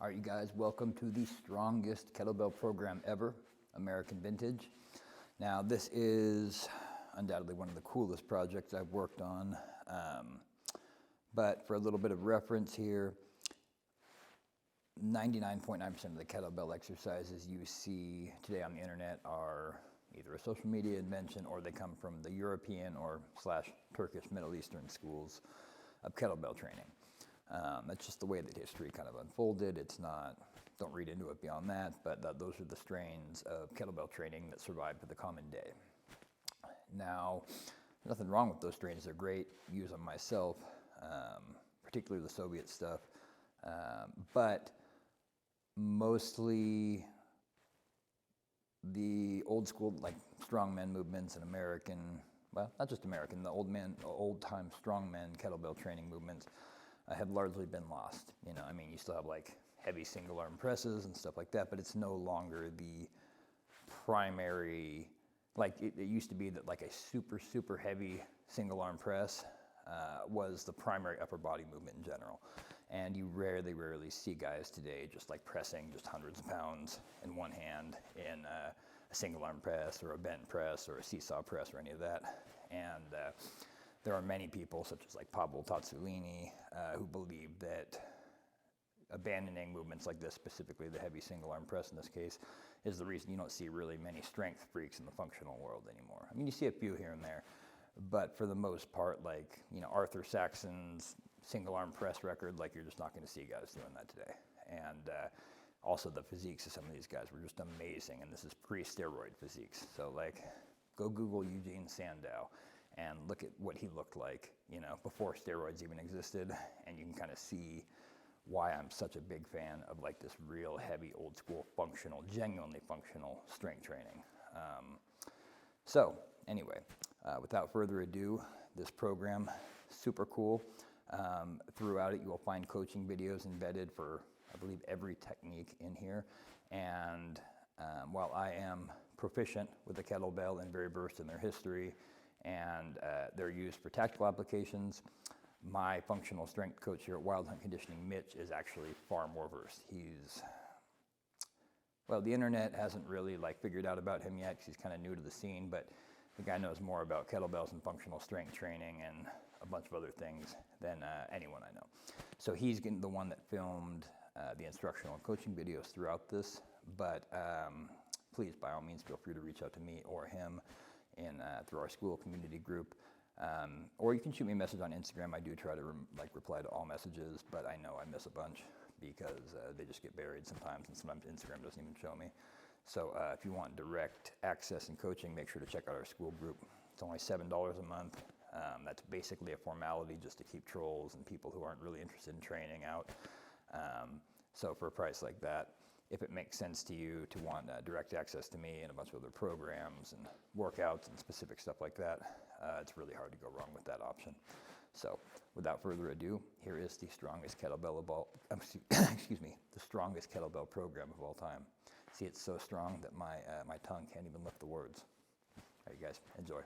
All right, you guys, welcome to the strongest kettlebell program ever, American Vintage. Now, this is undoubtedly one of the coolest projects I've worked on, but for a little bit of reference here, 99.9% of the kettlebell exercises you see today on the internet are either a social media invention or they come from the European or / Turkish Middle Eastern schools of kettlebell training. That's just the way that history kind of unfolded. It's not, don't read into it beyond that, but those are the strains of kettlebell training that survived to the common day. Now, nothing wrong with those strains. They're great, use them myself, particularly the Soviet stuff, but mostly the old school, like strongman movements and American, well, not just American, the old-time strongman kettlebell training movements have largely been lost. You know, I mean, you still have like heavy single arm presses and stuff like that, but it's no longer the primary, like it used to be that like a super heavy single arm press was the primary upper body movement in general. And you rarely see guys today just like pressing just hundreds of pounds in one hand in a single arm press or a bent press or a seesaw press or any of that. And there are many people, such as like Pablo Tazzolini, who believe that abandoning movements like this, specifically the heavy single arm press in this case, is the reason you don't see really many strength freaks in the functional world anymore. I mean, you see a few here and there, but for the most part, like, you know, Arthur Saxon's single arm press record, like, you're just not going to see guys doing that today. And also the physiques of some of these guys were just amazing, and this is pre-steroid physiques. So like, go Google Eugene Sandow and look at what he looked like, you know, before steroids even existed, and you can kind of see why I'm such a big fan of like this real heavy, old school, functional, genuinely functional strength training. So anyway, without further ado, this program, super cool. Throughout it, you will find coaching videos embedded for, I believe, every technique in here. And while I am proficient with the kettlebell and very versed in their history and their use for tactical applications, my functional strength coach here at Wild Hunt Conditioning, Mitch, is actually far more versed. He's, well, the internet hasn't really like figured out about him yet because he's kind of new to the scene, but the guy knows more about kettlebells and functional strength training and a bunch of other things than anyone I know. So he's the one that filmed the instructional and coaching videos throughout this, but please, by all means, feel free to reach out to me or him through our school community group. Or you can shoot me a message on Instagram. I do try to reply to all messages, but I know I miss a bunch because they just get buried sometimes, and sometimes Instagram doesn't even show me. So if you want direct access and coaching, make sure to check out our school group. It's only $7 a month. That's basically a formality just to keep trolls and people who aren't really interested in training out. So for a price like that, if it makes sense to you to want direct access to me and a bunch of other programs and workouts and specific stuff like that, it's really hard to go wrong with that option. So without further ado, here is the strongest kettlebell the strongest kettlebell program of all time. See, it's so strong that my tongue can't even lift the words. All right, you guys, enjoy.